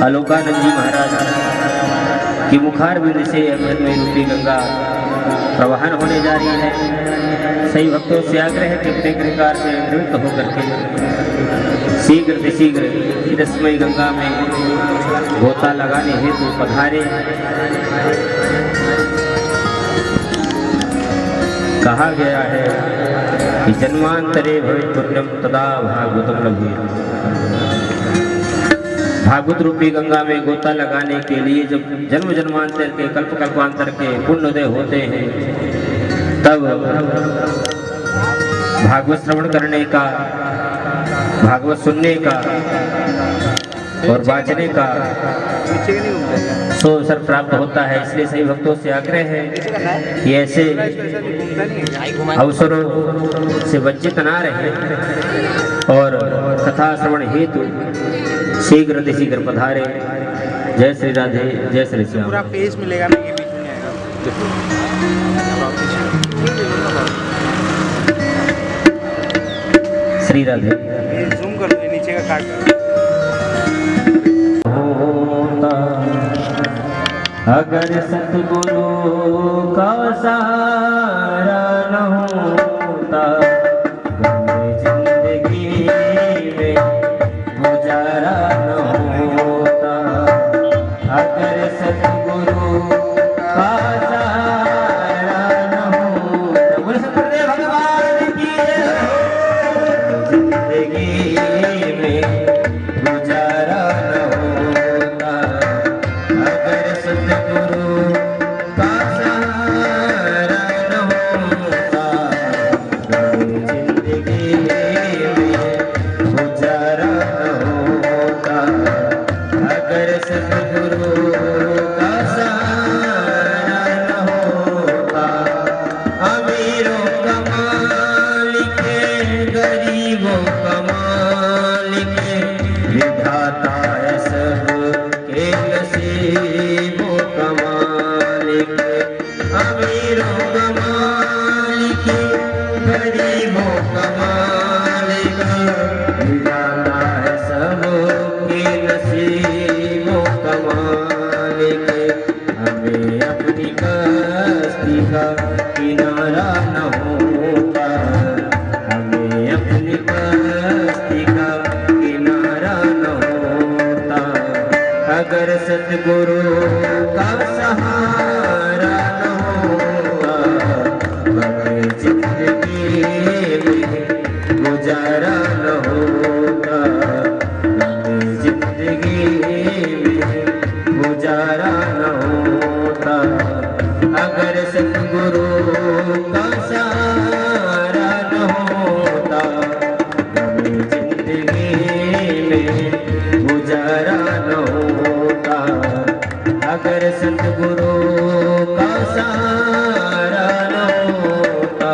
आलोकानंद जी महाराज की मुखार बिंद से अमृतमय रूपी गंगा प्रवाहन होने जा रही है। सही भक्तों से आग्रह है कि अपने प्रकार से निवृत्त होकर के शीघ्र से शीघ्र रसमयी गंगा में गोता लगाने हेतु पधारे। कहा गया है कि जन्मांतरे भवेत् पुण्यम तदा भागवतम लभेत्। भागवत रूपी गंगा में गोता लगाने के लिए जब जन्म जन्मांतर के कल्प कल्पांतर के पुण्योदय होते हैं, तब भागवत श्रवण करने का, भागवत सुनने का और वाचने का सो अवसर प्राप्त होता है। इसलिए सही भक्तों से आग्रह है कि ऐसे अवसरों से वंचित ना रहे और कथा श्रवण हेतु शीघ्र से शीघ्र पधारे। जय श्री राधे, जय श्री श्याम। पूरा पेज मिलेगा ना, ये बीच में नहीं आएगा। श्री राधे। जूम कर दो, नीचे का काट। अगर सतगुरु का सहारा न होता, जिंदगी में गुजारा न होता। अगर सतगुरु का सहारा न होता, बोले सतगुरुदेव भगवान की जिंदगी में गुजारा न होता। अगर सतगुरु का सहारा न होता, जिंदगी में गुजारा न होता। अगर सतगुरु का सहारा न होता, अमीरों का मालिक गरीबों का मालिक विधाता है सबके नसीबों का मालिक। अमीरों का मालिक गरीबों का मालिक विधाता है सबके नसीबों का मालिक। हमें अपनी कश्ती का किनारा न होता, हमें अपनी कश्ती का किनारा न होता। अगर सतगुरु का सहारा न होता, हमें जिंदगी में गुजारा न होता। हमें जिंदगी में गुजारा न होता। अगर सतगुरु का सहारा न होता, हमें जिंदगी में गुजारा न होता। अगर सतगुरु का सहारा न होता,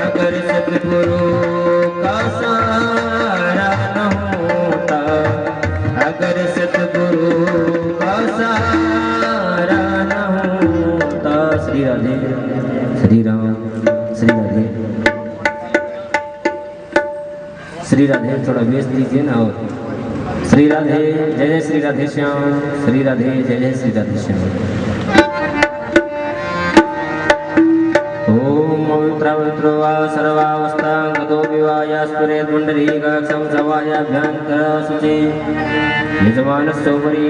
अगर सतगुरु का सहारा न होता, अगर सतगुरु का सहारा न होता। श्री राधे, श्री राम, श्री राधे, श्री राधे। थोड़ा व्यस्त दीजिए ना। और श्री राधे, जय जय श्री राधे श्याम। श्री राधे, जय जय श्री राधे श्याम। ओम पवित्र वा सर्वावस्थांगतो विवाया स्फुरेत् पुंडरीकाक्षं सवायाभ्यंतर शुचि यजमानस्योपरि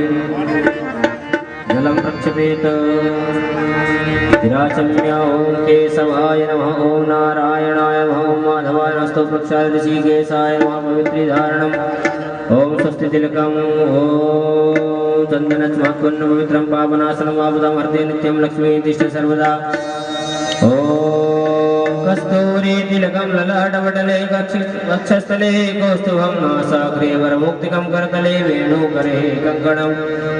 जलं प्रक्षेपेत्। विराचम्य ओम केशवाय नमः, ओम नारायणाय नमः, ओम माधवाय नमः, प्रक्षाल ऋषिकेशाय नमः। पवित्री धारणम् ओम स्वस्ति तिलकम् ओम चंदनस्मत्कुन्न पवित्रं पावनासनं वापदां हरते नित्यं लक्ष्मी तिष्ठ सर्वदा। ओम कस्तूरी तिलकं ललाटपटले वक्षस्थले कौस्तुभं नासाग्रे वरमुक्तिकं करतले वेणुकरे कङ्कणं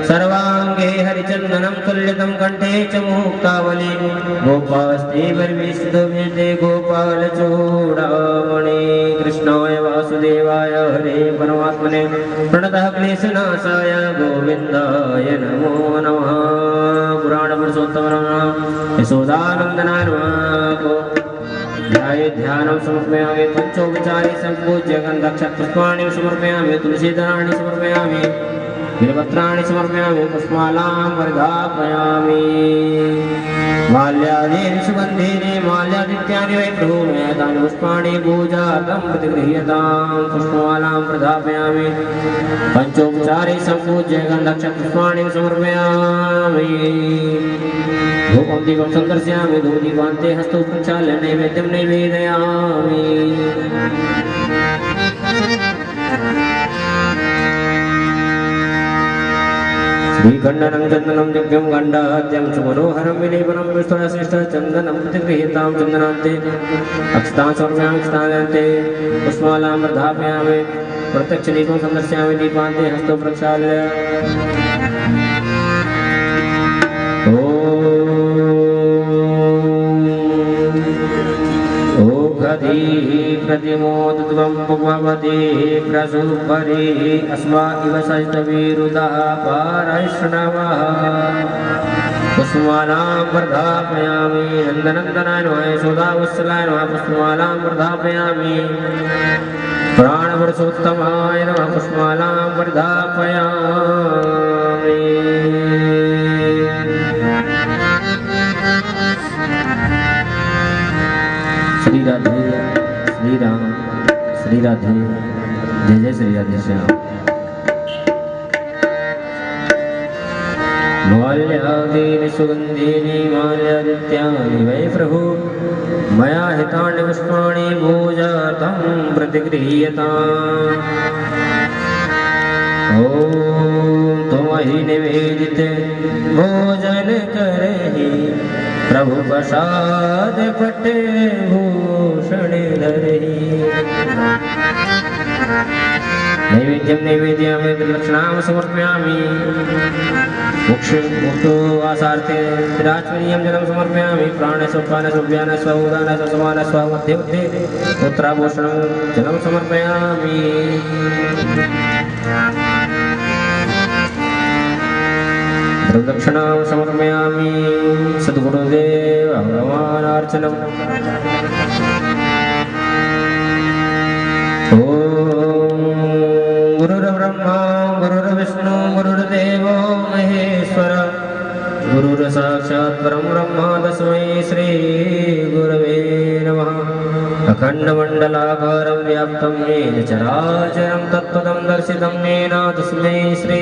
सर्वाङ्गे हरिचन्दनं तुल्यतं कण्ठे च मुक्तावली। गोपास्ते वरविष्णुविदे गोपालचूडामणि। कृष्णाय वासुदेवाय हरे परमात्मने प्रणतः क्लेशनाशाय गोविन्दाय नमो नमः। पुराणपुरुषोत्तम यशोदानन्दनाय नमः। ध्याये ध्यानं समर्पयामि पंचोपचारे संपूज्य गन्धक्षपुष्पाणि समर्पयामि तुलसीदलानि समर्पयामि बिल्वपत्राणि समर्पयामि पुष्पमालां वर्धापयामि माल्यादीनि सुगन्धीनि माल्यादित्यानि वै प्रभो मया तानि पुष्पाणि पूजार्थं प्रतिगृह्यतां पुष्पमालां वर्धापयामि पंचोपचारे सम्पूज्य गन्धक्षपुष्पाणि समर्पयामि धूपं दीपं सन्दर्शयामि धूपदीपान्ते हस्तौ प्रक्षाल्य नैवेद्यं निवेदयामि श्रीखण्डनं चन्दनं दिव्यं गण्डाद्यं सुमनोहरं विलेपनं विष्णुश्रेष्ठ चन्दनं प्रतिगृह्यतां चन्दनान्ते अक्षतां समर्पयामि अक्षतान्ते पुष्पमालां वर्धापयामि प्रत्यक्षदीपं सन्दर्शयामि दीपान्ते हस्तौ प्रक्षाल्य ओघधीः प्रतिमोदध्वं भगवतीः प्रसुभरीः अस्मा इव सजतवीरुदः पारैष्णवः पुष्पमालां वर्धापयामि नन्दनन्दनाय नमः यशोदावत्सलाय नमः पुष्पमालां वर्धापयामि प्राणपुरुषोत्तमाय नमः पुष्पमालां वर्धापयामि श्री राधे श्री राम श्री राधे जय जय श्री राधे श्याम माल्यादीनि सुगन्धीनि माल्यादित्यानि वै प्रभु मया हितानि पुष्पाणि पूजार्थं प्रतिगृह्यताम् ॐ तुमहि निवेदित भोजन करहि प्रभु प्रसाद पटे भूषण धरहि नैवेद्यं नैवेद्यामि दक्षिणां समर्पयामि मुक्षवासार्थे तिराचमनीयं जलं समर्पयामि प्राणस्वपानस्व्यानस्वउदानस्वसमानस्व मध्ये मध्ये पुत्राभूषणं जलं समर्पयामि दक्षिणां समर्पयामि सद्गुरुदेव भगवानार्चनम् ॐ गुरुर्ब्रह्मा गुरुर्विष्णु गुरुर्देवो महेश्वर गुरुर्साक्षात् परं ब्रह्म तस्मै श्री गुरवे नमः अखण्डमण्डलाकारं व्याप्तं येन चराचरं तत्पदं दर्शितं येन तस्मै श्री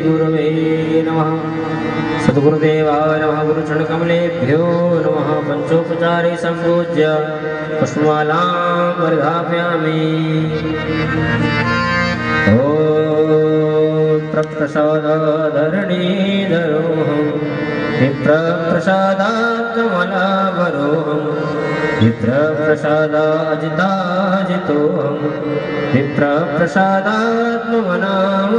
गुरवे नमः सद्गुरुदेवाय नमः गुरुचरणकमलेभ्यो नमः पंचोपचारे सम्पूज्य पुष्पमालां वर्धापयामि ॐ प्रप्रसादाधरणीधरोऽहं विप्रप्रसादात्कमलावरोऽहं विप्रप्रसादाजिताजितोऽहं विप्रप्रसादात्मनाम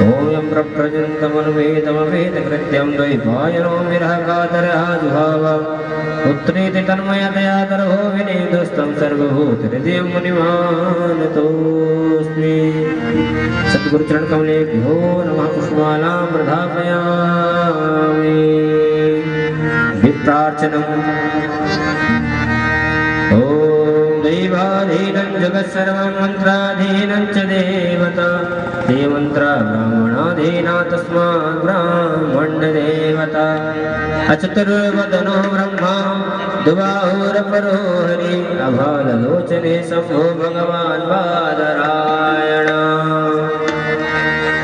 ॐ यं प्रप्रजन्तमनुवेदमवेदकृत्यं द्वैपायनो विरहकातरः जुहाव पुत्रेति तन्मयतया तरहो विनेदुस्तं सर्वभूतहृदयं मुनिमानतोऽस्मि सद्गुरुचरणकमलेभ्यो नमः पुष्पमालां वर्धापयामि विप्रार्चनम् ॐ दैवाधीनं जगत्सर्वं मन्त्राधीनं च देवता ते मन्त्रा ब्राह्मणाधीना तस्मात् ब्राह्मण्यदेवता अचतुर्वदनो ब्रह्मा दुबाहुरपरो हरि अभाललोचने शम्भो भगवान् बादरायण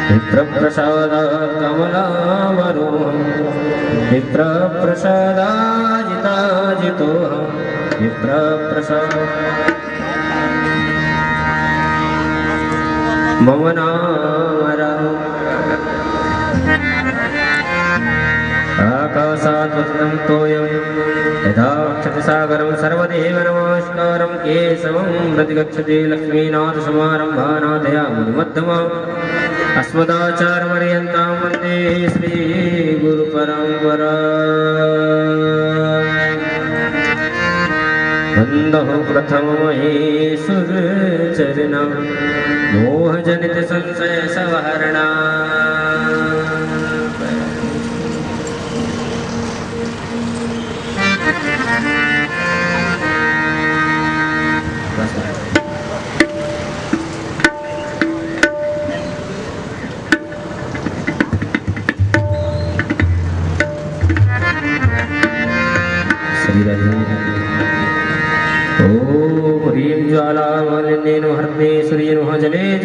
विप्रप्रसादात् कमलावरोहं विप्रप्रसादाजिताजितोऽहं विप्रप्रसाद मम नाम आकाशात् पतितं तोयं यथा क्षतिसागरं सर्वदेव नमस्कारं केशवं प्रतिगच्छति लक्ष्मीनाथसमारम्भा नाथयामुनिमध्यमा अस्मदाचार्यपर्यन्तां वन्दे श्रीगुरुपरम्परा वन्दो प्रथममहेश्वरचरणं मोहजनितसंशयसवहरणा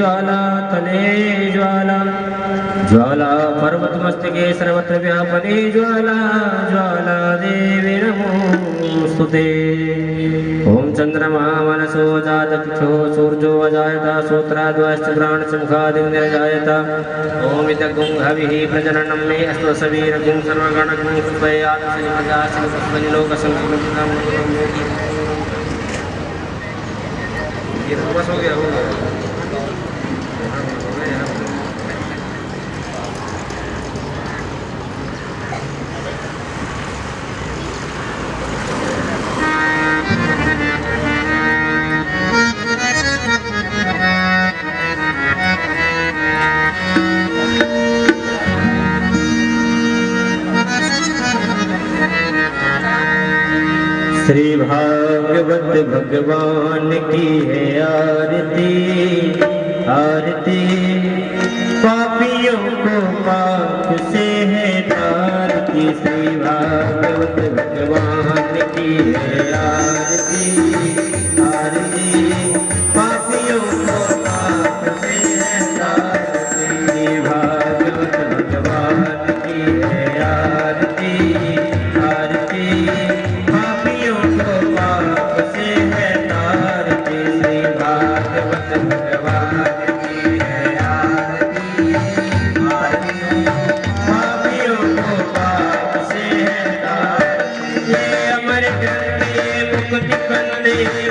ज्वाला तले ज्वाला ज्वाला पर्वतमस्तके सर्वत्र व्यापने ज्वाला ज्वाला देवी नमोस्तुते। ओम चंद्रमा मनसो जातक्षो सूर्यो अजायता श्रोत्राद्वाश्च घ्राणसमुखादिर्जायत। ओम इदगुं हविः प्रजननं मे अस्त्वसवीरगुं सर्वगणगुं स्वयादशनिपदासिनिलोकसंस्कृतं। ये तो बस हो गया हो गया। श्री भागवत भगवान की है आरती आरती। पापियों को पाप से है तारती। श्री भागवत भगवान की है आरती आरती। पापियों को पाप से है तारती। श्री भागवत भगवान की है आरती आरती।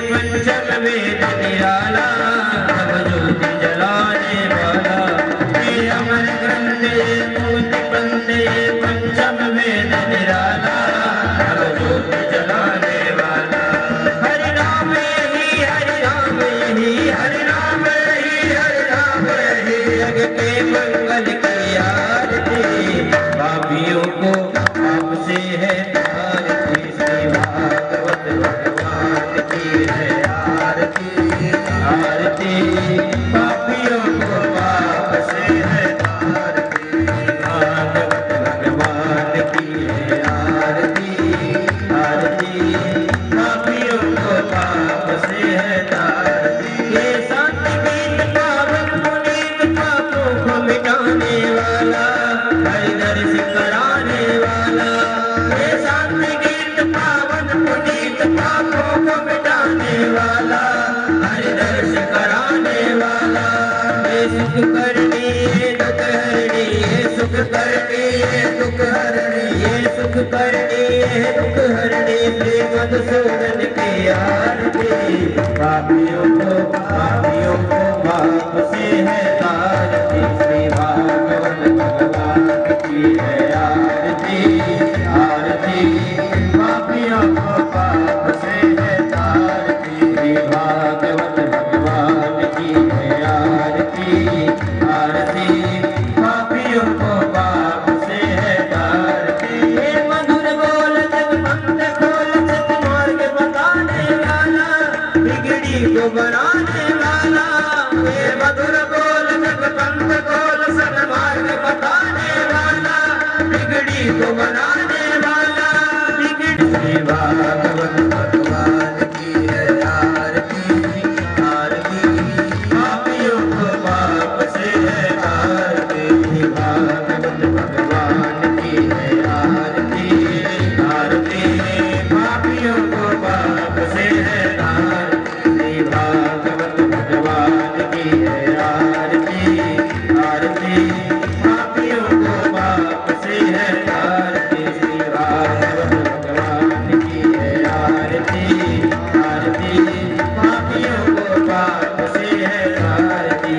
पंचम वेद निराला ज्योति जलाने वाला। ये अमर ग्रंथ मुक्ति पंथे पंचम वेद निराला ज्योति जलाने वाला। हरि नाम ही हरि नाम ही हरि नाम ही हरि नाम ही जग के मंगल की आरती। पापियों को पाप से है तारती। श्री भागवत भगवान की है आरती आरती। पापियों को पाप से है तारती। भागवत भगवान की है आरती आरती। पापियों को पाप से है तारती। ये शांति गीत पावन पुनीत पापों को मिटाने वाला हरि दर्श कराने वाला। ये शांति गीत पावन पुनीत पापों को मिटाने वाला हरि दर्श कराने वाला। ये सुख करनी ये दुख हरनी ये सुख करनी ये दुख हरनी ये सुख करनी ये दुख हरनी। श्री मधुसूदन की आरती। पापियों को पाप से है तारती। श्री भागवत भगवान की है आरती आरती। पापियों को पाप से है तारती। श्री भागवत भगवान की है आरती आरती। पापियों को पाप से है तारती। ये मधुर बोल जग पंथ खोल सतमार्ग बताने वाला बिगड़ी को बनाने वाला। ये मधुर बोल जग पंथ खोल सतमार्ग बताने वाला बिगड़ी को बनाने वाला। श्री भागवत भगवान की है आरती आरती। पापियों को पाप से है तारती। श्री भागवत भगवान की है आरती आरती। पापियों को पाप से है तारती। श्री भागवत भगवान की है आरती आरती। पापियों को पाप से है तारती। श्री भागवत भगवान की है आरती आरती। पापियों को पाप से है तारती।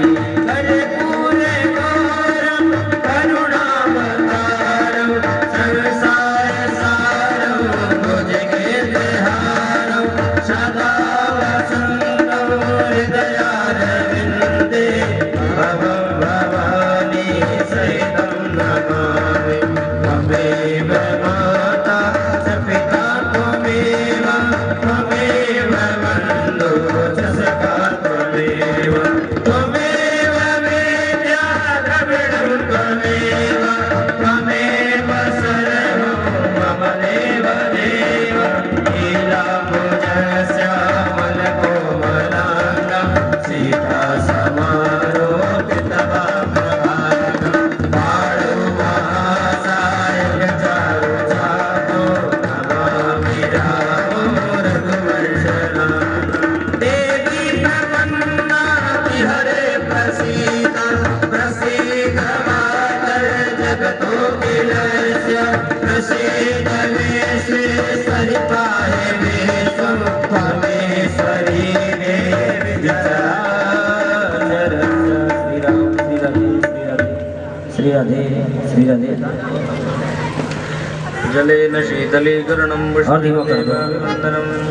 कर्पूरे गौरम करुणावतारम संसार सारम भुजगेन्द्रहारम सदा वसन्तं हृदयारविन्दे भवं भवानी श्री राधे श्री राधे। जलेन शीतलीकरणं और धीमा कर दो।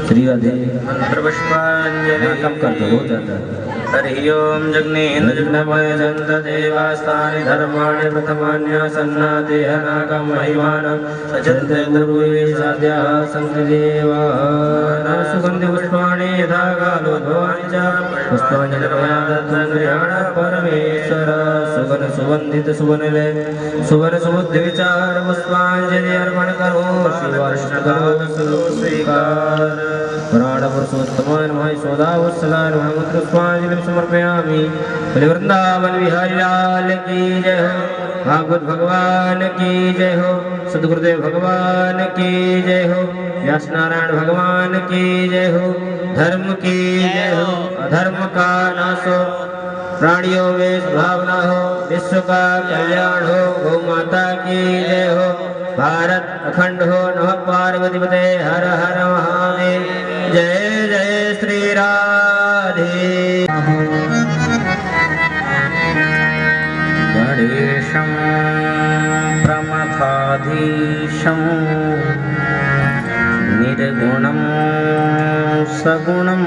श्री राधे। मंत्रपुष्पांजलि कम कर दो, हो जाता है। हरि ओम जग्नेन्द्र जग्नमय जन्त देवास्तानि धर्माणि प्रथमान्यासन्नाते अनागम महिमानं सचन्ते दुर्वे साध्याः सन्ति देवाः सुगंधि पुष्पाणि यथा कालोद्भवानि च पुष्पाञ्जलि दत्तं गृहाण परमेश्वर। सुगन सुगंधित सुवनले सुवन सुबुद्धि विचार पुष्पाञ्जलि अर्पण करो शिवार्ष्ट करो स्वीकार। प्राण पुरुषोत्तमाय नमः सौदावत्सलाय नमः पुष्पाञ्जलिं समर्पयामि। बोले वृंदावन बिहारी लाल की जय हो। भागवत भगवान की जय हो। सद्गुरुदेव भगवान की जय हो। व्यास नारायण भगवान की जय हो। धर्म की जय हो। अधर्म का नाश हो। प्राणियों में भावना हो। विश्व का कल्याण हो। गौ माता की जय हो। भारत अखंड हो। नमः पार्वती पते हर हर महादेव। जय जय श्री राधे। गणेशं प्रमथाधीशं निर्गुणं सगुणं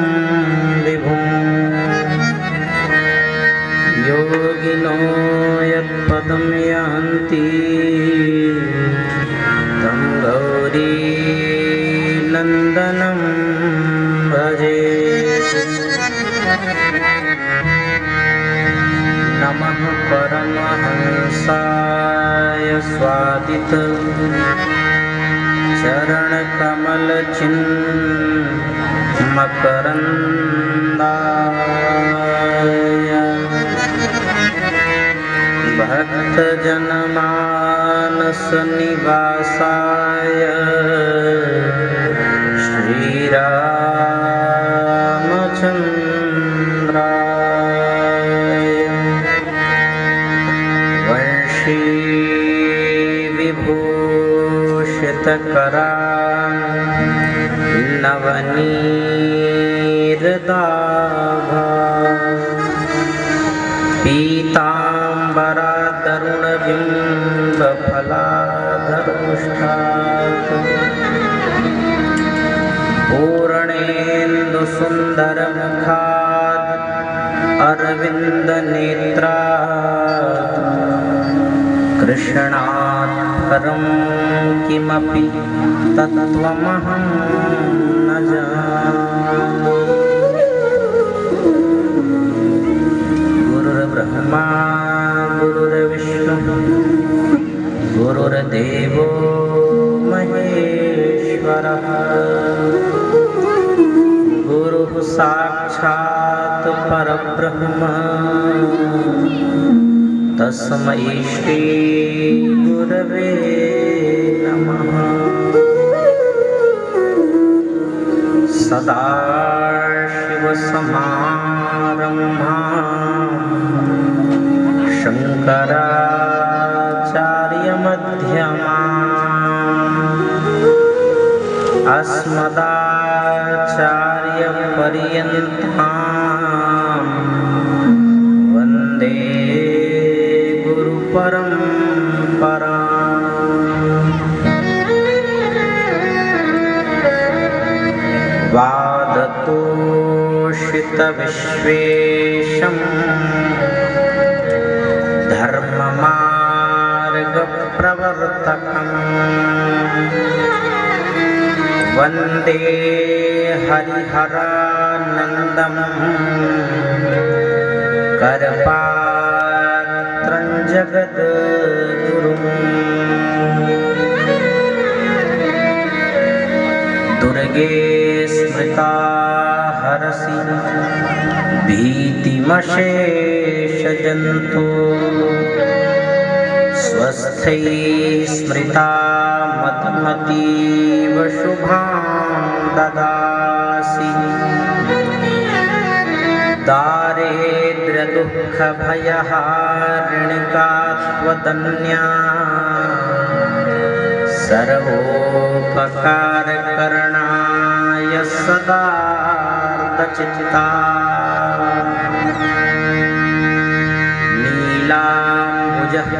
विभुं योगिनो यत्पदं यान्ति तं गौरीनन्दनं भजे। नमः परमहंसाय स्वादित चरणकमलचिन्मकरन्दाय भक्तजनमानसनिवासाय श्रीरामचन्द्राय वंशी विभूषितकरान्नवनीरदाभा पीताम्बरातरुणबिम्बफलाधरोष्ठात् पूर्णेन्दुसुन्दरमुखात् अरविन्दनेत्रात् कृष्णात् परं किमपि तत्त्वमहं न जाने। गुरुर्ब्रह्मा गुरुर्विष्णुः गुरुर्देवो महेश्वरः गुरुः साक्षात् परब्रह्म तस्मै श्री गुरवे नमः। सदाशिवसमारम्भां शङ्कराचार्यमध्यमाम् अस्मदाचार्यपर्यन्तां वन्दे गुरुपरम्पराम्। वादतोषितविश्वेशं धर्ममार्गप्रवर्तकम् वन्दे हरिहरानन्दं करपात्रं जगद्गुरुम्। दुर्गे स्मृता हरसि भीतिमशेषजन्तु स्वस्थै स्मृता मतिमतीव शुभां ददासि। दारिद्र्यदुःखभयहारिणिका त्वदन्या सर्वोपकारकरणाय सदार्दचित्ता। नीलाम्बुदश्यामला भुजः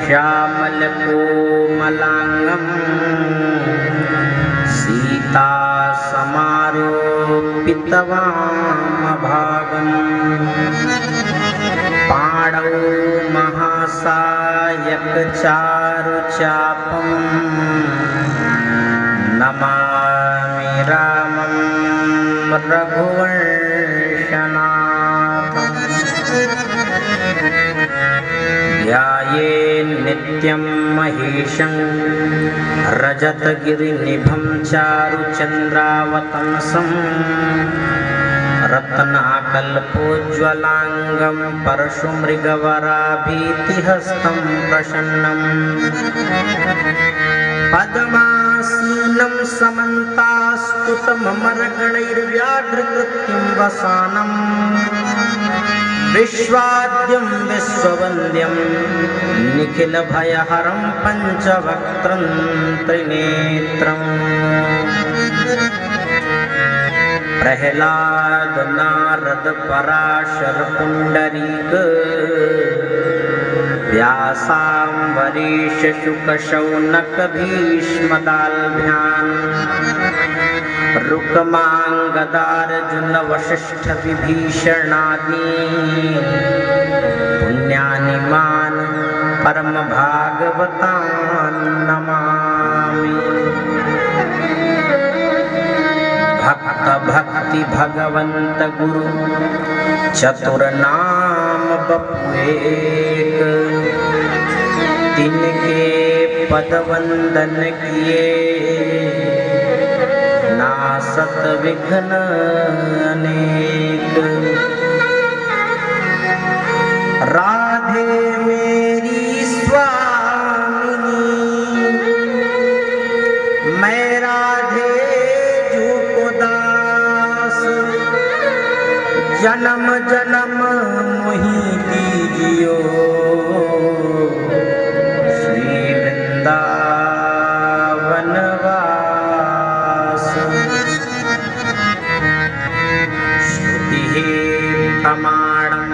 श्यामलकोमलाङ्गं सीता समारोपितवामभागम् पाणौ महासायकचारुचापं नमामि रामं रघुवंशनाथम् ध्यायेन्नित्यं महेशं रजतगिरिनिभं चारुचन्द्रावतंसं रत्नाकल्पोज्ज्वलाङ्गं परशुमृगवराभीतिहस्तं प्रसन्नम् पद्मासीनं समन्तास्तुतममरगणैर्व्याघ्रकृत्यं वसानम् विश्वाद्यं विश्ववन्द्यं निखिलभयहरं पञ्चवक्त्रं त्रिनेत्रम् प्रह्लाद नारद पराशर पुण्डरीक व्यासाम्बरीश शुक शौनक भीष्मदाल्भ्यान् रुक्माङ्गदार्जुन वसिष्ठ विभीषणादीन् पुण्यानिमान् परमभागवतान् नमामि। भक्त भक्ति भगवंत गुरु चतुर नाम बपुएक तिनके पद वंदन किए नासत विघ्न अनेक। राधे मेरी स्वामिनी मैं राधे जन्म जन्म मोहि दीजियो श्री वृंदावन वास। श्रुतिः प्रमाणं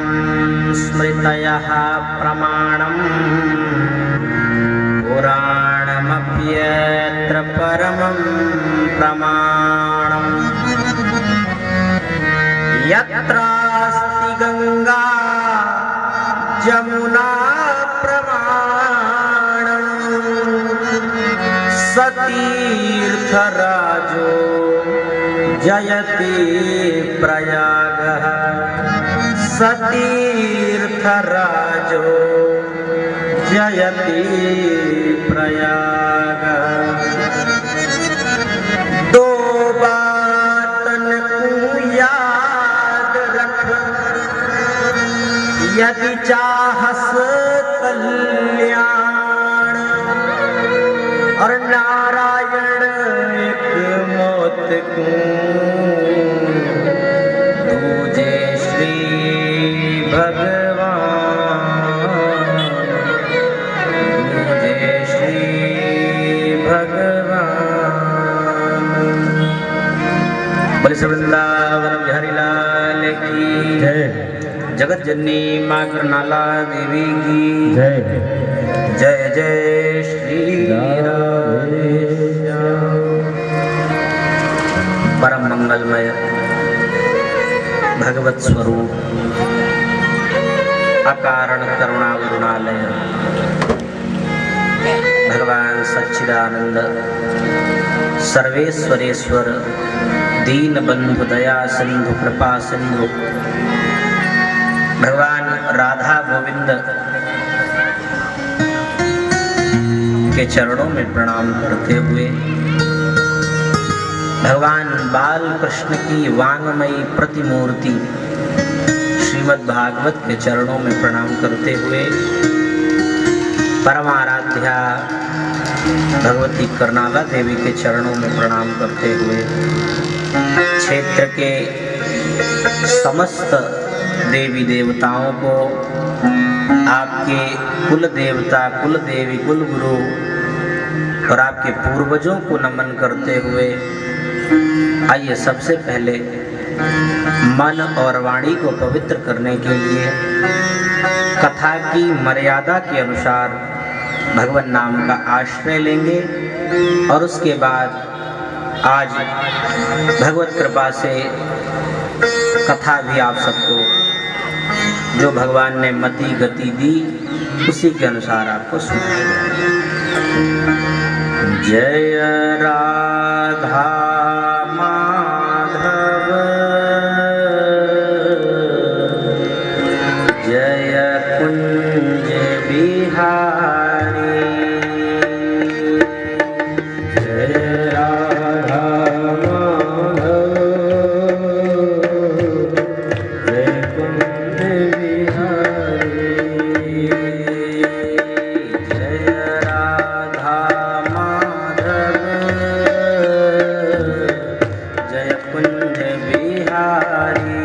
स्मृतयः प्रमाणम् पुराणमप्यत्र परमं प्रमाणम्। यत्रास्ति गंगा जमुना प्रमाणं सतीर्थराजो जयति प्रयागः सतीर्थराजो जयति प्रयागः। दो बातन यदि चाहस कल्याण और नारायण एक मौत को दूजे श्री भगवान दूजे श्री भगवान। बोले वृंदावन बिहारी लाल की जय। जगत जननी माँ करनाला देवी की जय। जय जय श्री राधे श्याम। परम मंगलमय भगवत स्वरूप अकारण करुणा वरुणालय भगवान सच्चिदानंद सर्वेश्वरेश्वर दीन बंधु दया सिंधु कृपा सिंधु भगवान राधा गोविंद के चरणों में प्रणाम करते हुए भगवान बाल कृष्ण की वांगमयी प्रतिमूर्ति श्रीमद् भागवत के चरणों में प्रणाम करते हुए परमाराध्या भगवती करनाला देवी के चरणों में प्रणाम करते हुए क्षेत्र के समस्त देवी देवताओं को आपके कुल देवता कुल देवी कुल गुरु और आपके पूर्वजों को नमन करते हुए आइए सबसे पहले मन और वाणी को पवित्र करने के लिए कथा की मर्यादा के अनुसार भगवान नाम का आश्रय लेंगे और उसके बाद आज भगवत कृपा से कथा भी आप सबको जो भगवान ने मति गति दी उसी के अनुसार आपको सुनाएगा। जय राधा माधव जय कुंज बिहारी जय राधा माधव जय कुंज बिहारी जय राधा माधव जय कुंज बिहारी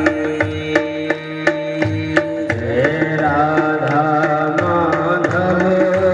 जय राधा माधव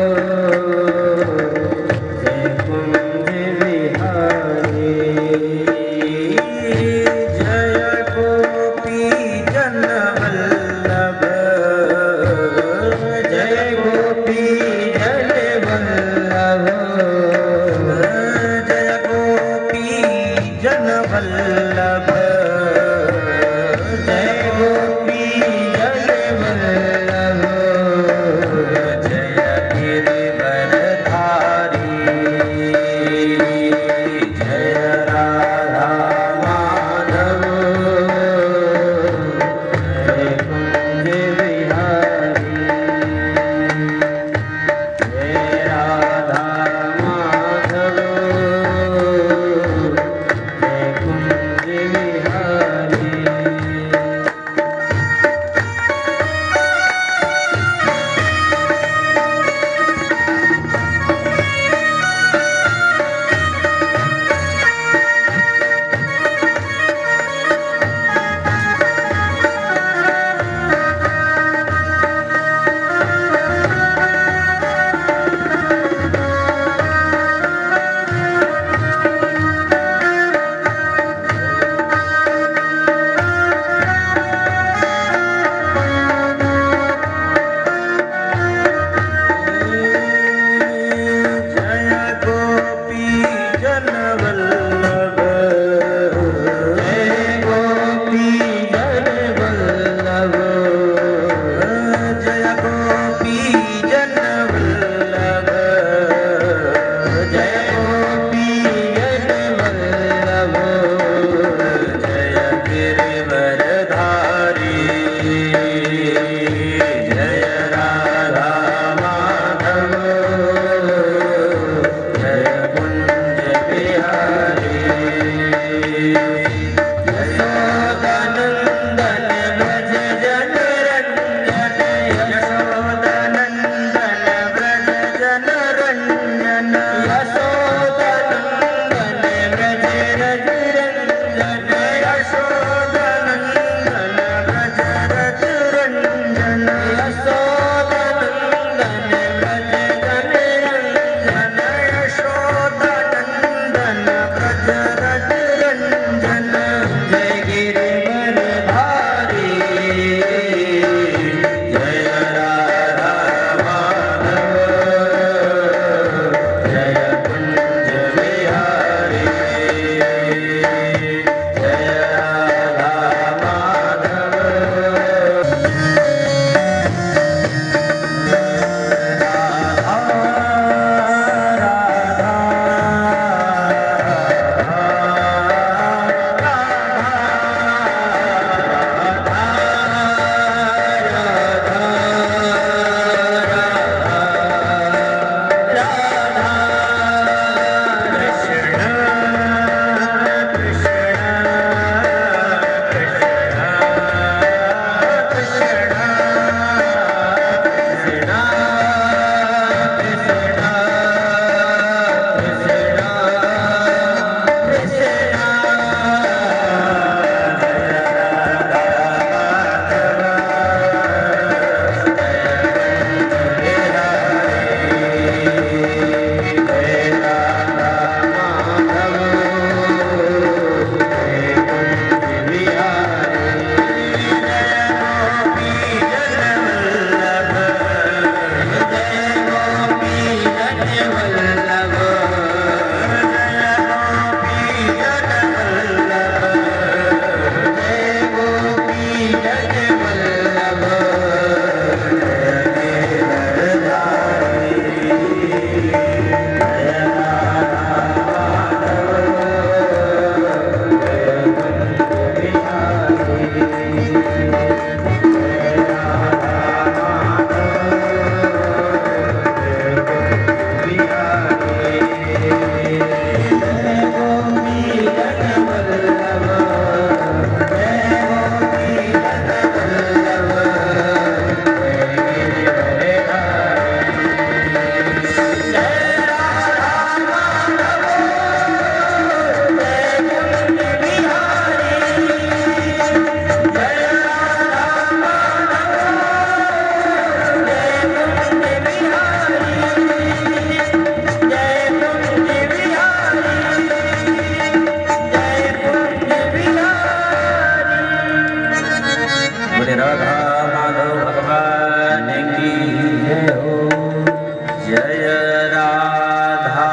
जय राधा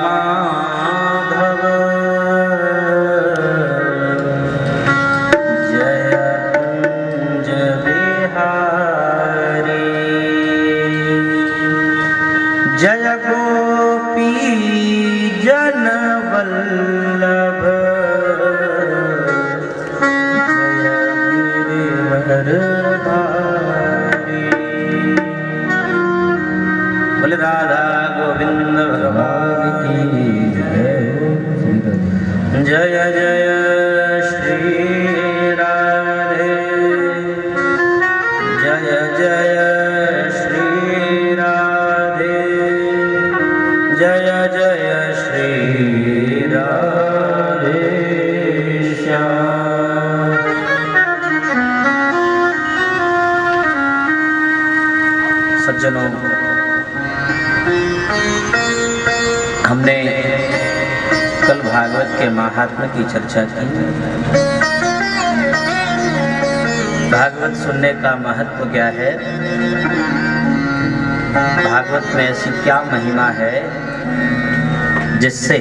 माधव जय कुंज बिहारी जय गोपी जन वल्लभ बोले राधा गोविंद भगवान की जय जय जय श्री राधे जय जय श्री राधे जय जय श्री राधे श्याम। सज्जनों, हमने कल भागवत के महात्म्य की चर्चा की। भागवत सुनने का महत्व क्या है, भागवत में ऐसी क्या महिमा है जिससे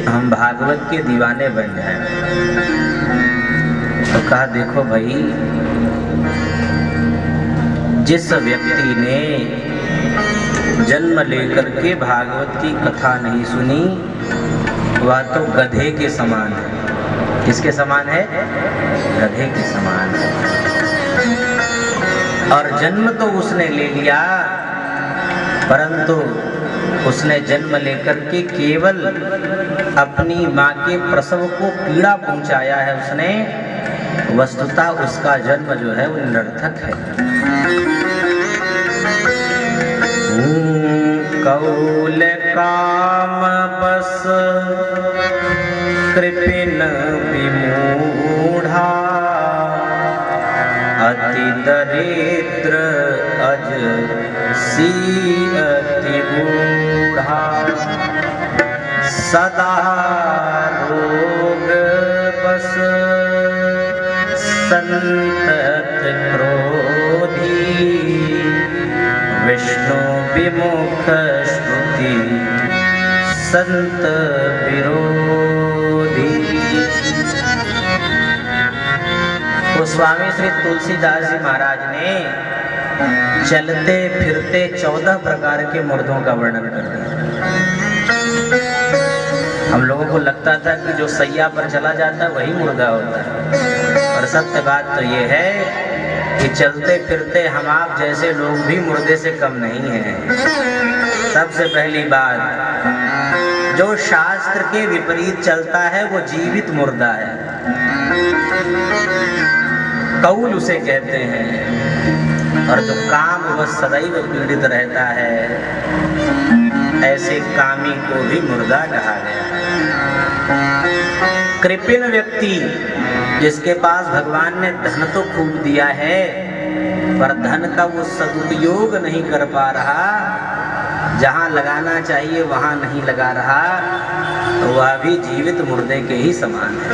हम भागवत के दीवाने बन जाएं। तो कहा देखो भाई, जिस व्यक्ति ने जन्म लेकर के भागवत की कथा नहीं सुनी वह तो गधे के समान है। किसके समान है? गधे के समान है। और जन्म तो उसने ले लिया, परंतु उसने जन्म लेकर के केवल अपनी माँ के प्रसव को पीड़ा पहुंचाया है उसने। वस्तुतः उसका जन्म जो है वो निरर्थक है। कौल काम बस कृपिन विमूढ़ा अति दरिद्र अज सी अति बूढ़ा सदा रोग बस संतत क्रोधी विष्णु विमुख श्रुति संत विरोधी। तो स्वामी श्री तुलसीदास जी महाराज ने चलते फिरते 14 प्रकार के मुर्दों का वर्णन कर दिया। हम लोगों को लगता था कि जो सैया पर चला जाता है वही मुर्दा होता है, और सत्य बात तो ये है कि चलते फिरते हम आप जैसे लोग भी मुर्दे से कम नहीं हैं। सबसे पहली बात, जो शास्त्र के विपरीत चलता है वो जीवित मुर्दा है, कौल उसे कहते हैं। और जो काम वह सदैव पीड़ित रहता है, ऐसे कामी को भी मुर्दा कहा गया। कृपिन व्यक्ति, जिसके पास भगवान ने धन तो खूब दिया है पर धन का वो सदुपयोग नहीं कर पा रहा, जहां लगाना चाहिए वहां नहीं लगा रहा, तो वह भी जीवित मुर्दे के ही समान है।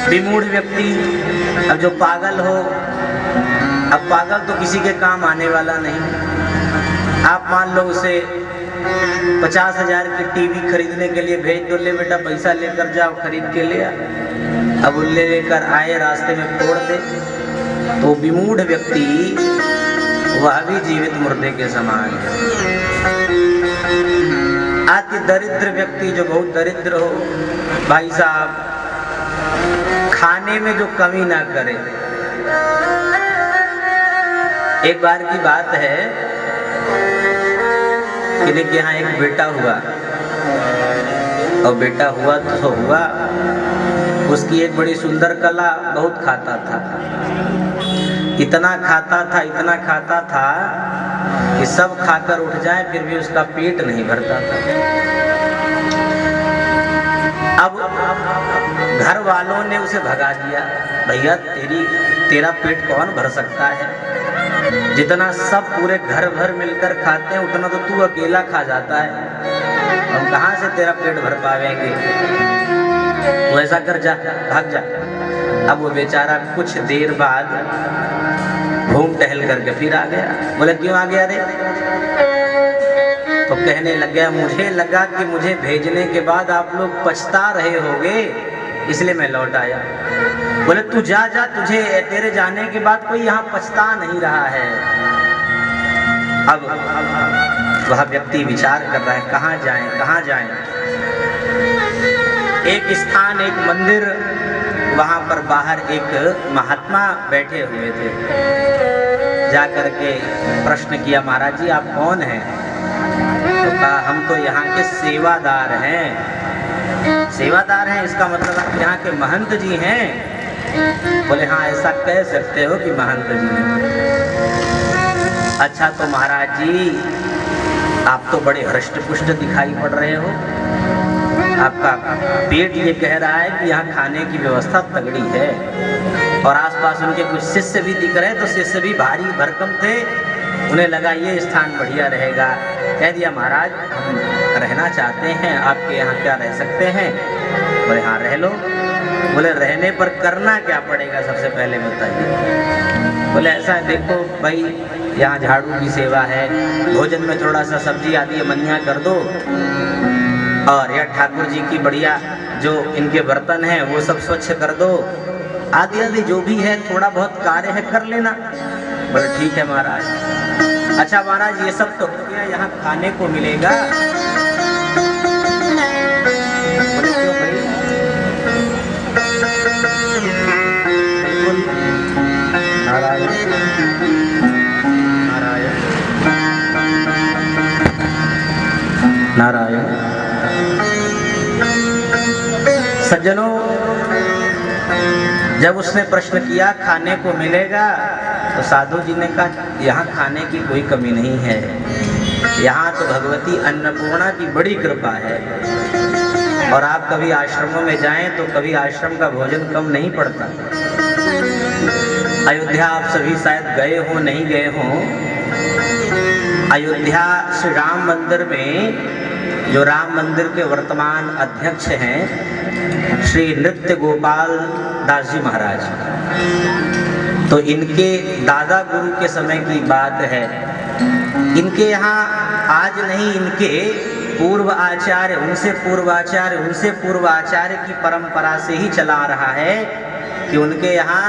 विमूढ़ व्यक्ति, अब जो पागल हो, अब पागल तो किसी के काम आने वाला नहीं। आप मान लो उसे 50,000 की टीवी खरीदने के लिए भेज दो, ले बेटा पैसा लेकर जाओ, खरीद के ले आ। अब वो लेकर आए, रास्ते में फोड़ दे, तो विमूढ़ व्यक्ति वह भी जीवित मुर्दे के समान है। अति दरिद्र व्यक्ति, जो बहुत दरिद्र हो, भाई साहब खाने में जो कमी ना करे। एक बार की बात है कि देखिए यहाँ एक बेटा हुआ, और बेटा हुआ तो हुआ, उसकी एक बड़ी सुंदर कला, बहुत खाता था, इतना खाता था कि सब खाकर उठ जाए फिर भी उसका पेट नहीं भरता था। अब घर वालों ने उसे भगा दिया, भैया तेरा पेट कौन भर सकता है, जितना सब पूरे घर भर मिलकर खाते हैं उतना तो तू अकेला खा जाता है, हम कहाँ से तेरा पेट भर पावेंगे, तो ऐसा कर, जा भाग जा। अब वो बेचारा कुछ देर बाद घूम टहल करके फिर आ गया। बोले क्यों आ गया रे? तो कहने लग गया मुझे लगा कि मुझे भेजने के बाद आप लोग पछता रहे होगे, इसलिए मैं लौट आया। बोले तू जा जा, तुझे तेरे जाने के बाद कोई यहाँ पछता नहीं रहा है। अब वह व्यक्ति विचार कर रहा है कहाँ जाएं कहाँ जाएं। एक स्थान, एक मंदिर, वहां पर बाहर एक महात्मा बैठे हुए थे। जा करके प्रश्न किया महाराज जी आप कौन हैं? तो कहा हम तो यहाँ के सेवादार हैं। सेवादार हैं इसका मतलब आप यहाँ के महंत जी हैं? बोले हाँ ऐसा कह सकते हो कि महंत जी हैं। अच्छा तो महाराज जी आप तो बड़े हृष्ट पुष्ट दिखाई पड़ रहे हो, आपका पेट ये कह रहा है कि यहाँ खाने की व्यवस्था तगड़ी है, और आसपास उनके कुछ शिष्य भी दिख रहे, तो शिष्य भी भारी भरकम थे, उन्हें लगा ये स्थान बढ़िया रहेगा। कह दिया महाराज हम रहना चाहते हैं, आपके यहाँ क्या रह सकते हैं? बोले हाँ रह लो। बोले रहने पर करना क्या पड़ेगा सबसे पहले बताइए? बोले ऐसा है देखो भाई यहाँ झाड़ू की सेवा है, भोजन में थोड़ा सा सब्जी आदि मनिया कर दो, और यह ठाकुर जी की बढ़िया जो इनके बर्तन हैं वो सब स्वच्छ कर दो, आदि आदि जो भी है थोड़ा बहुत कार्य है कर लेना। बोले ठीक है महाराज। अच्छा महाराज ये सब तो हो गया, यहाँ खाने को मिलेगा? बोले क्यों भाई? बिल्कुल नारायण नारायण नारायण। सज्जनों जब उसने प्रश्न किया खाने को मिलेगा, तो साधु जी ने कहा यहाँ खाने की कोई कमी नहीं है, यहाँ तो भगवती अन्नपूर्णा की बड़ी कृपा है, और आप कभी आश्रमों में जाएं तो कभी आश्रम का भोजन कम नहीं पड़ता। अयोध्या आप सभी शायद गए हो नहीं गए हो, अयोध्या श्री राम मंदिर में जो राम मंदिर के वर्तमान अध्यक्ष हैं श्री नृत्य गोपाल दास जी महाराज, तो इनके दादा गुरु के समय की बात है, इनके यहाँ आज नहीं इनके पूर्व आचार्य उनसे पूर्वाचार्य उनसे पूर्वाचार्य की परंपरा से ही चला आ रहा है कि उनके यहाँ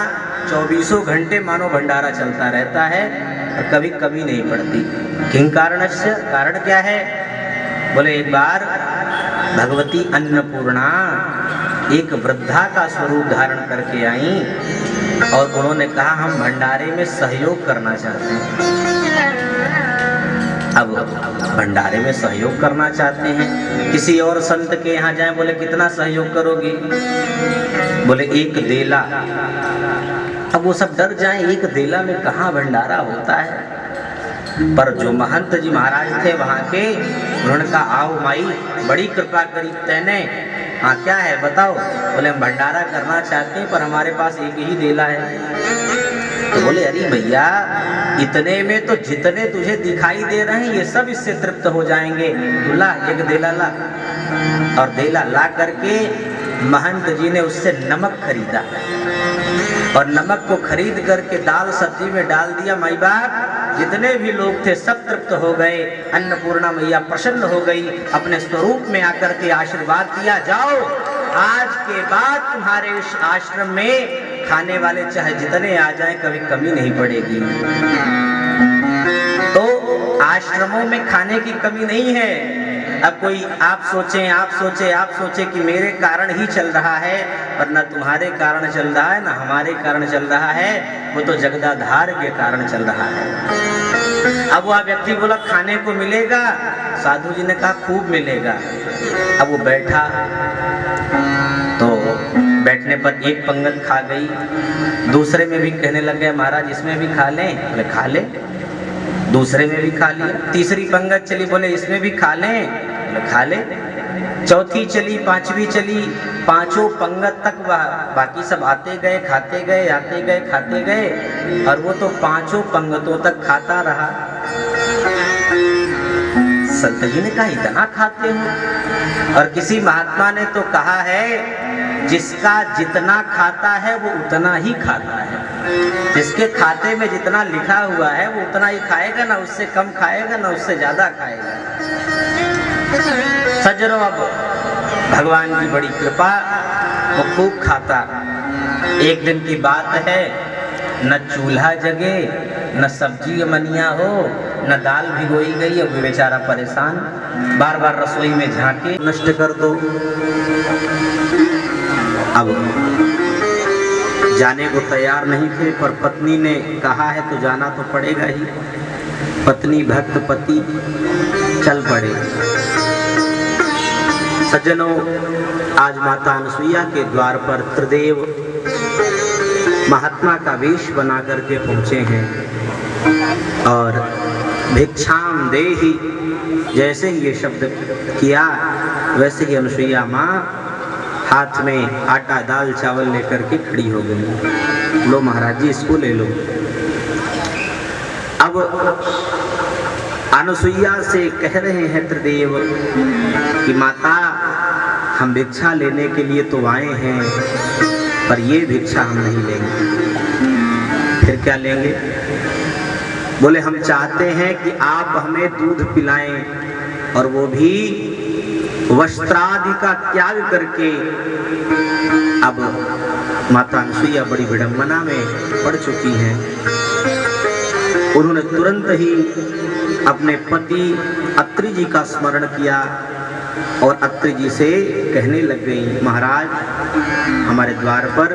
24 घंटे मानो भंडारा चलता रहता है और कभी कमी नहीं पड़ती। किं कारणस्य? कारण क्या है? बोले एक बार भगवती अन्नपूर्णा एक वृद्धा का स्वरूप धारण करके आई और उन्होंने कहा हम भंडारे में सहयोग करना चाहते हैं। अब भंडारे में सहयोग करना चाहते हैं, किसी और संत के यहाँ जाएं, बोले कितना सहयोग करोगी? बोले एक देला। अब वो सब डर जाएं, एक देला में कहाँ भंडारा होता है? पर जो महंत जी महाराज थे वहाँ के, उन्होंने कहा आओ माई बड़ी कृपा करी तैने, हाँ क्या है बताओ? बोले हम भंडारा करना चाहते हैं पर हमारे पास एक ही देला है। तो बोले अरे भैया इतने में तो जितने तुझे दिखाई दे रहे हैं ये सब इससे तृप्त हो जाएंगे, तो ला एक देला ला। और देला ला करके महंत जी ने उससे नमक खरीदा और नमक को खरीद करके दाल सब्जी में डाल दिया। माई बाप जितने भी लोग थे सब तृप्त हो गए, अन्नपूर्णा मैया प्रसन्न हो गई, अपने स्वरूप में आकर के आशीर्वाद दिया, जाओ आज के बाद तुम्हारे इस आश्रम में खाने वाले चाहे जितने आ जाएं कभी कमी नहीं पड़ेगी। तो आश्रमों में खाने की कमी नहीं है। अब कोई आप सोचे कि मेरे कारण ही चल रहा है, पर न तुम्हारे कारण चल रहा है न हमारे कारण चल रहा है, वो तो जगदाधार के कारण चल रहा है। अब वह व्यक्ति बोला खाने को मिलेगा? साधु जी ने कहा खूब मिलेगा। अब वो बैठा तो बैठने पर एक पंगत खा गई, दूसरे में भी कहने लग गया महाराज इसमें भी खा लें? बोले खा ले। दूसरे में भी खा लिया, तीसरी पंगत चली, बोले इसमें भी खा लें? बोले खा ले। चौथी चली, पांचवी चली, पांचों पंगत तक वह बाकी सब आते गए खाते गए, आते गए खाते गए, और वो तो पांचों पंगतों तक खाता रहा। संत जी ने कहा इतना खाते हो? और किसी महात्मा ने तो कहा है जिसका जितना खाता है वो उतना ही खाता है। जिसके खाते में जितना लिखा हुआ है वो उतना ही खाएगा, ना उससे कम खाएगा ना उससे ज्यादा खाएगा। सज्जनों, अब भगवान की बड़ी कृपा, वो खूब खाता। एक दिन की बात है, न चूल्हा जगे, न सब्जी मनिया हो, न दाल भिगोई गई, अब बेचारा परेशान, बार बार रसोई में झांके, नष्ट कर दो। अब जाने को तैयार नहीं थे, पर पत्नी ने कहा है तो जाना तो पड़ेगा ही। पत्नी भक्त पति चल पड़े। सज्जनों, आज माता अनसुईया के द्वार पर त्रिदेव महात्मा का वेश बना करके पहुंचे हैं और भिक्षाम देहि, जैसे ही ये शब्द किया वैसे ही अनसुईया माँ हाथ में आटा दाल चावल लेकर के खड़ी हो गई। लो महाराज जी, इसको ले लो। अब अनसुईया से कह रहे हैं त्रिदेव कि माता, हम भिक्षा लेने के लिए तो आए हैं, पर ये भिक्षा हम नहीं लेंगे। फिर क्या लेंगे? बोले हम चाहते हैं कि आप हमें दूध पिलाएं, और वो भी वस्त्रादि का त्याग करके। अब माता अनसुईया बड़ी विडंबना में पड़ चुकी हैं। उन्होंने तुरंत ही अपने पति अत्रि जी का स्मरण किया और अत्रि जी से कहने लग गई, महाराज, हमारे द्वार पर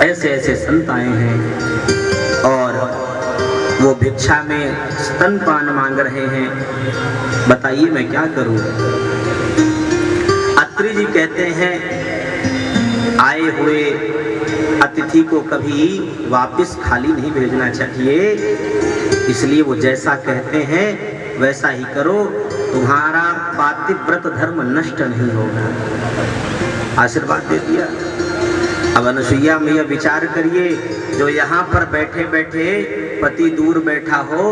ऐसे ऐसे संत आए हैं और वो भिक्षा में स्तनपान मांग रहे हैं, बताइए मैं क्या करूं? अत्रि जी कहते हैं, आए हुए अतिथि को कभी वापस खाली नहीं भेजना चाहिए, इसलिए वो जैसा कहते हैं वैसा ही करो, तुम्हारा पातिव्रत धर्म नष्ट नहीं होगा। आशीर्वाद दे दिया। अब अनसुईया मैया विचार करिए, जो यहाँ पर बैठे बैठे पति दूर बैठा हो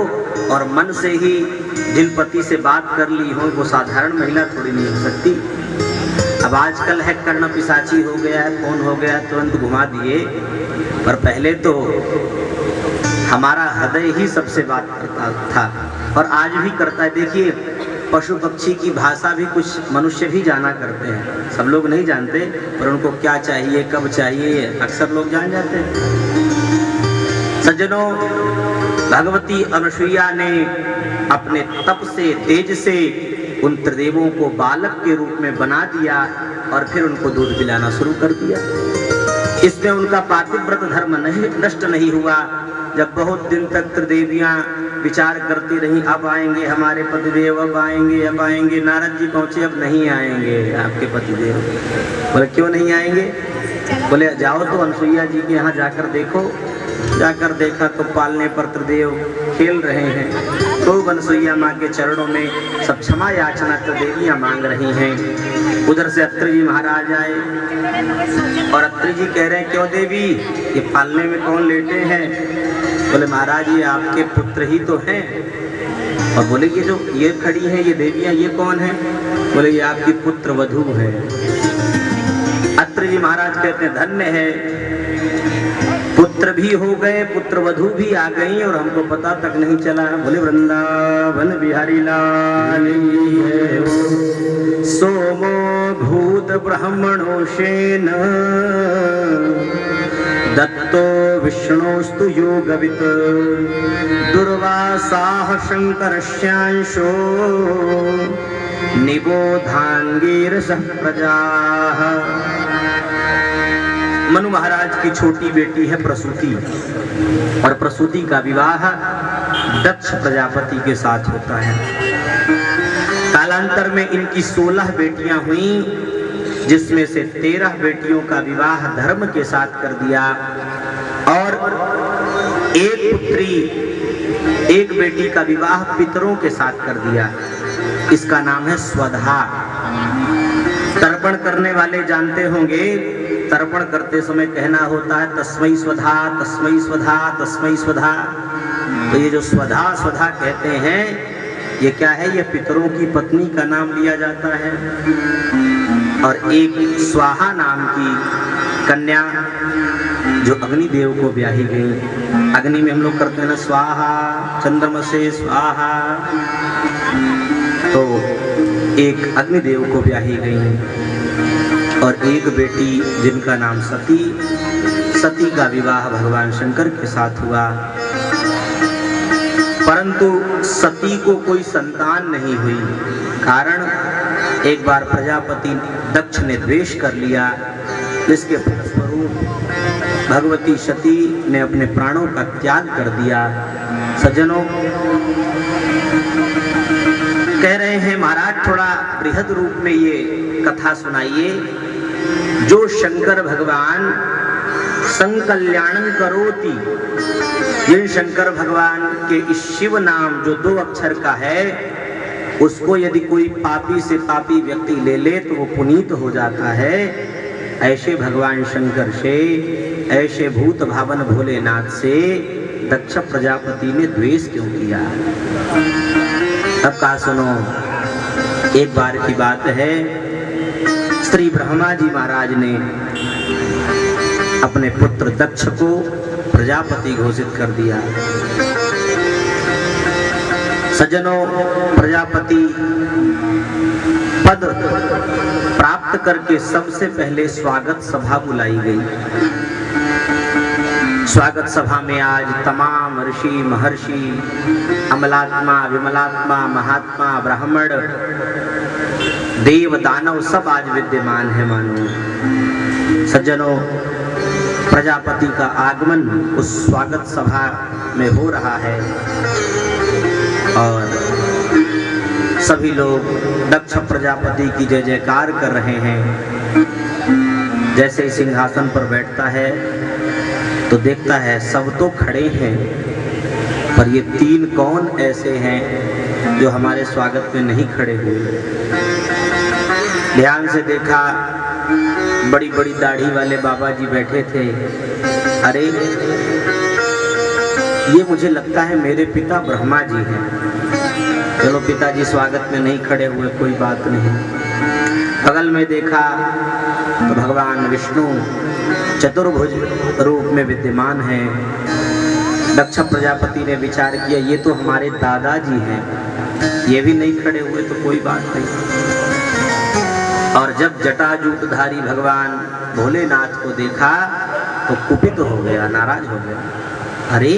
और मन से ही जिन पति से बात कर ली हो, वो साधारण महिला थोड़ी नहीं हो सकती। अब आजकल है कर्ण पिशाची हो गया है, फोन हो गया, तुरंत घुमा दिए, पर पहले तो हमारा हृदय ही सबसे बात करता था और आज भी करता है। देखिए, पशु पक्षी की भाषा भी कुछ मनुष्य भी जाना करते हैं, सब लोग नहीं जानते, पर उनको क्या चाहिए, कब चाहिए, अक्सर लोग जान जाते हैं। सज्जनों, भगवती अनसुईया ने अपने तप से, तेज से उन त्रिदेवों को बालक के रूप में बना दिया और फिर उनको दूध पिलाना शुरू कर दिया। इसमें उनका पातिव्रत धर्म नष्ट नहीं हुआ। जब बहुत दिन तक त्रिदेवियां विचार करती रही, अब आएंगे हमारे पतिदेव, अब आएंगे, अब आएंगे, नारद जी पहुंचे, अब नहीं आएंगे आपके पतिदेव। बोले क्यों नहीं आएंगे? बोले जाओ तो अनसुईया जी के यहाँ जाकर देखो। जाकर देखा तो पालने पर त्रिदेव खेल रहे हैं। तो अनसुईया माँ के चरणों में सब क्षमा याचना त्रिदेवियां मांग रही हैं। उधर से अत्रि जी महाराज आए और अत्रि जी कह रहे हैं, क्यों देवी, ये पालने में कौन लेटे हैं? बोले महाराज, ये आपके पुत्र ही तो हैं। और बोले ये जो ये खड़ी हैं ये देवियां, ये कौन है? बोले ये आपकी पुत्र वधू है। अत्रि जी महाराज कहते हैं, धन्य है, पुत्र भी हो गए, पुत्र वधू भी आ गई और हमको पता तक नहीं चला। बोले वृंदावन बिहारी लाल सोमो भूत ब्राह्मणो शेन दत्तो विष्णोस्तु योगवित् दुर्वासाः शंकरस्यांशो निबोधांगीरसः प्रजाः। मनु महाराज की छोटी बेटी है प्रसूति, और प्रसूति का विवाह दक्ष प्रजापति के साथ होता है। कालांतर में इनकी 16 बेटियां हुई, जिसमें से 13 बेटियों का विवाह धर्म के साथ कर दिया और एक पुत्री, एक बेटी का विवाह पितरों के साथ कर दिया। इसका नाम है स्वधा। तर्पण करने वाले जानते होंगे, तर्पण करते समय कहना होता है तस्मै स्वधा, तस्मै स्वधा, तस्मै स्वधा। तो ये जो स्वधा स्वधा कहते हैं, ये क्या है? ये पितरों की पत्नी का नाम लिया जाता है। और एक स्वाहा नाम की कन्या जो अग्निदेव को ब्याही गई। अग्नि में हम लोग करते हैं ना स्वाहा, चंद्रमसे स्वाहा, तो एक अग्निदेव को ब्याही गई और एक बेटी जिनका नाम सती। सती का विवाह भगवान शंकर के साथ हुआ, परंतु सती को कोई संतान नहीं हुई। कारण एक बार प्रजापति दक्ष ने द्वेष कर लिया, जिसके फलस्वरूप भगवती सती ने अपने प्राणों का त्याग कर दिया। सज्जनों, कह रहे हैं महाराज थोड़ा बृहद रूप में ये कथा सुनाइए। जो शंकर भगवान संकल्याणं करोति, जिन शंकर भगवान के इस शिव नाम जो 2 अक्षर का है, उसको यदि कोई पापी से पापी व्यक्ति ले ले तो वो पुनीत हो जाता है। ऐसे भगवान शंकर से, ऐसे भूत भावन भोलेनाथ से दक्ष प्रजापति ने द्वेष क्यों किया? अब कहा सुनो, एक बार की बात है, श्री ब्रह्मा जी महाराज ने अपने पुत्र दक्ष को प्रजापति घोषित कर दिया। सज्जनों, प्रजापति पद प्राप्त करके सबसे पहले स्वागत सभा बुलाई गई। स्वागत सभा में आज तमाम ऋषि महर्षि, अमलात्मा, विमलात्मा, महात्मा, ब्राह्मण, देव दानव सब आज विद्यमान है। मानो सज्जनों, प्रजापति का आगमन उस स्वागत सभा में हो रहा है और सभी लोग दक्ष प्रजापति की जय जयकार कर रहे हैं। जैसे ही सिंहासन पर बैठता है तो देखता है सब तो खड़े हैं, पर ये 3 कौन ऐसे हैं जो हमारे स्वागत में नहीं खड़े हुए। ध्यान से देखा, बड़ी बड़ी दाढ़ी वाले बाबा जी बैठे थे। अरे ये मुझे लगता है मेरे पिता ब्रह्मा जी हैं। चलो पिताजी स्वागत में नहीं खड़े हुए, कोई बात नहीं। बगल में देखा तो भगवान विष्णु चतुर्भुज रूप में विद्यमान है। दक्ष प्रजापति ने विचार किया, ये तो हमारे दादाजी हैं, ये भी नहीं खड़े हुए तो कोई बात नहीं। और जब जटाजूटधारी भगवान भोलेनाथ को देखा तो कुपित हो गया, नाराज हो गया। अरे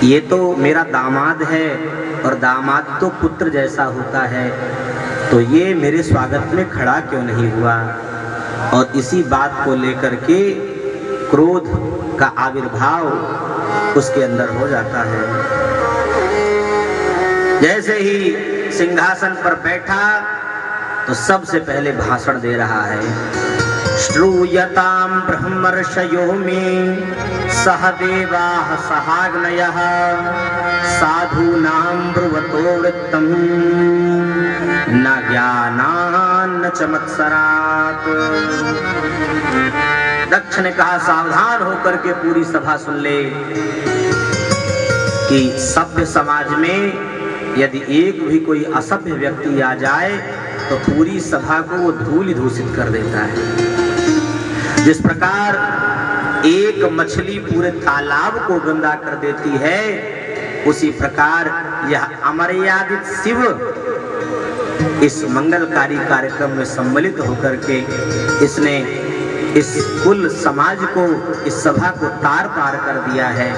ये तो मेरा दामाद है और दामाद तो पुत्र जैसा होता है, तो ये मेरे स्वागत में खड़ा क्यों नहीं हुआ? और इसी बात को लेकर के क्रोध का आविर्भाव उसके अंदर हो जाता है। जैसे ही सिंहासन पर बैठा तो सबसे पहले भाषण दे रहा है। श्रूयतां ब्रह्मर्षयो में सहदेवाः सहाग्नयः साधूनां ब्रुवतो वृत्तं न ज्ञानान्न च मत्सरात्। दक्ष ने कहा, सावधान होकर के पूरी सभा सुन ले कि सभ्य समाज में यदि एक भी कोई असभ्य व्यक्ति आ जाए तो पूरी सभा को वो धूलि दूषित कर देता है। जिस प्रकार एक मछली पूरे तालाब को गंदा कर देती है, उसी प्रकार यह अमर्यादित शिव इस मंगलकारी कार्यक्रम में सम्मिलित होकर के इसने इस कुल समाज को, इस सभा को तार तार कर दिया है।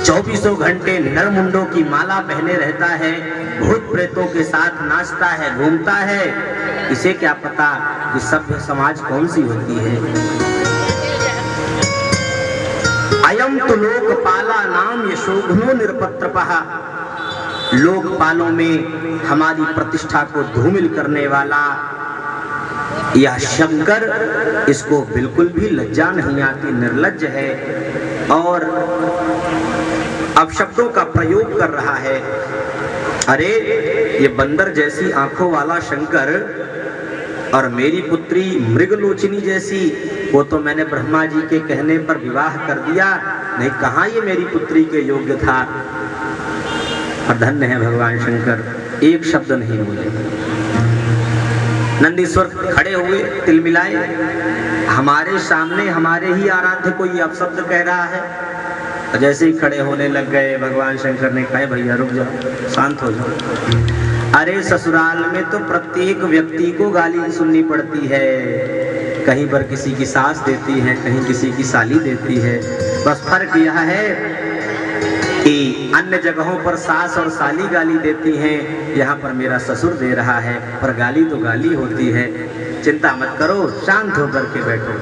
24 घंटे नरमुंडों की माला पहने रहता है, भूत प्रेतों के साथ नाचता है, घूमता है। इसे क्या पता कि सभ्य समाज कौन सी होती है। अयम तो लोकपाला नाम यशोघ्नो निरपत्रपः। लोकपालों में हमारी प्रतिष्ठा को धूमिल करने वाला यह शंकर, इसको बिल्कुल भी लज्जा नहीं आती, निर्लज्ज है और अपशब्दों का प्रयोग कर रहा है। अरे ये बंदर जैसी आंखों वाला शंकर और मेरी पुत्री मृगलोचनी जैसी, वो तो मैंने ब्रह्मा जी के कहने पर विवाह कर दिया, नहीं कहाँ ये मेरी पुत्री के योग्य था। और धन्य है भगवान शंकर, एक शब्द नहीं बोले। नंदीश्वर खड़े हुए, तिलमिलाए, हमारे सामने हमारे ही आराध्य कोई अपशब्द कह रहा है। और जैसे ही खड़े होने लग गए, भगवान शंकर ने कहा भैया रुक जाओ, शांत हो जाओ। अरे ससुराल में तो प्रत्येक व्यक्ति को गाली सुननी पड़ती है, कहीं पर किसी की सास देती है, कहीं किसी की साली देती है। बस फर्क यह है कि अन्य जगहों पर सास और साली गाली देती हैं, यहाँ पर मेरा ससुर दे रहा है, पर गाली तो गाली होती है। चिंता मत करो, शांत होकर के बैठो।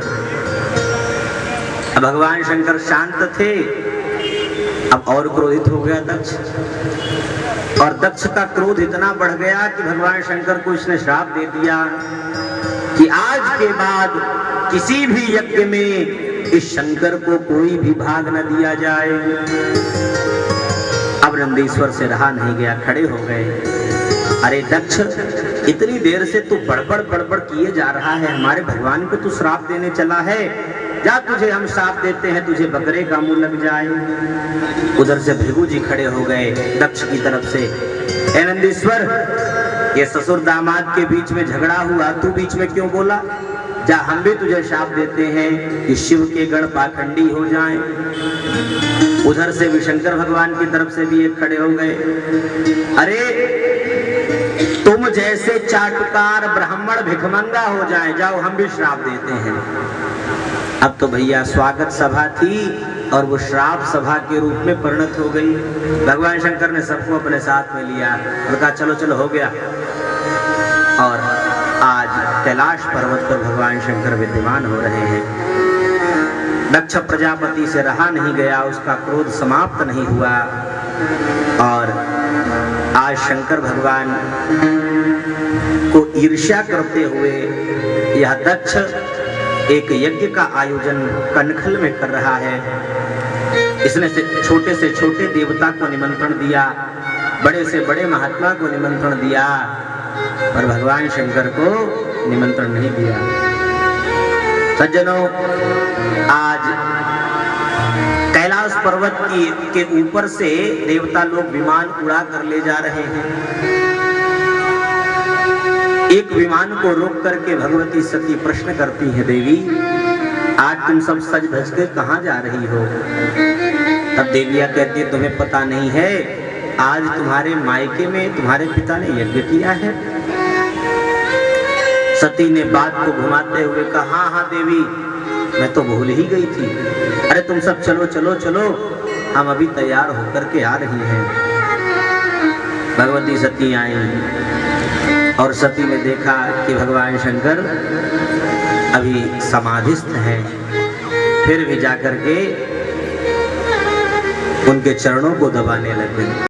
अब भगवान शंकर शांत थे, अब और क्रोधित हो गया दक्ष। और दक्ष का क्रोध इतना बढ़ गया कि भगवान शंकर को इसने श्राप दे दिया कि आज के बाद किसी भी यज्ञ में इस शंकर को कोई भी भाग न दिया जाए। अब नंदीश्वर से रहा नहीं गया, खड़े हो गए। अरे दक्ष, इतनी देर से तू बड़बड़ बड़बड़ किए जा रहा है, हमारे भगवान को तू श्राप देने चला है। जा, तुझे हम श्राप देते हैं, तुझे बकरे का मुंह लग जाए। उधर से भृगु जी खड़े हो गए दक्ष की तरफ से। ए नंदीश्वर, ये ससुर दामाद के बीच में झगड़ा हुआ, तू बीच में क्यों बोला? जा, हम भी तुझे श्राप देते हैं कि शिव के गण पाखंडी हो जाएं। उधर से भी शंकर भगवान की तरफ से भी एक खड़े हो गए। अरे तुम जैसे चाटुकार ब्राह्मण भिखमंगा हो जाएं, जाओ हम भी श्राप देते हैं। अब तो भैया स्वागत सभा थी और वो श्राप सभा के रूप में परिणत हो गई। भगवान शंकर ने सबको अपने साथ में लिया और कहा चलो चलो हो गया। और आज कैलाश पर्वत पर भगवान शंकर विद्यमान हो रहे हैं। दक्ष प्रजापति से रहा नहीं गया, उसका क्रोध समाप्त नहीं हुआ। और आज शंकर भगवान को ईर्ष्या करते हुए यह दक्ष एक यज्ञ का आयोजन कनखल में कर रहा है। इसने से छोटे देवता को निमंत्रण दिया, बड़े से बड़े महात्मा को निमंत्रण दिया, पर भगवान शंकर को निमंत्रण नहीं दिया। सज्जनों, आज कैलाश पर्वत के ऊपर से देवता लोग विमान उड़ा कर ले जा रहे हैं। एक विमान को रोक करके भगवती सती प्रश्न करती है, देवी आज तुम सब सज धज के कहाँ जा रही हो? तब देवियां कहती है, तुम्हें पता नहीं है, आज तुम्हारे मायके में तुम्हारे पिता ने यज्ञ किया है। सती ने बात को घुमाते हुए कहा, हाँ हाँ देवी, मैं तो भूल ही गई थी। अरे तुम सब चलो चलो चलो, हम अभी तैयार होकर के आ रही हैं। भगवती सती आई और सती ने देखा कि भगवान शंकर अभी समाधिस्थ हैं। फिर भी जाकर के उनके चरणों को दबाने लग गई।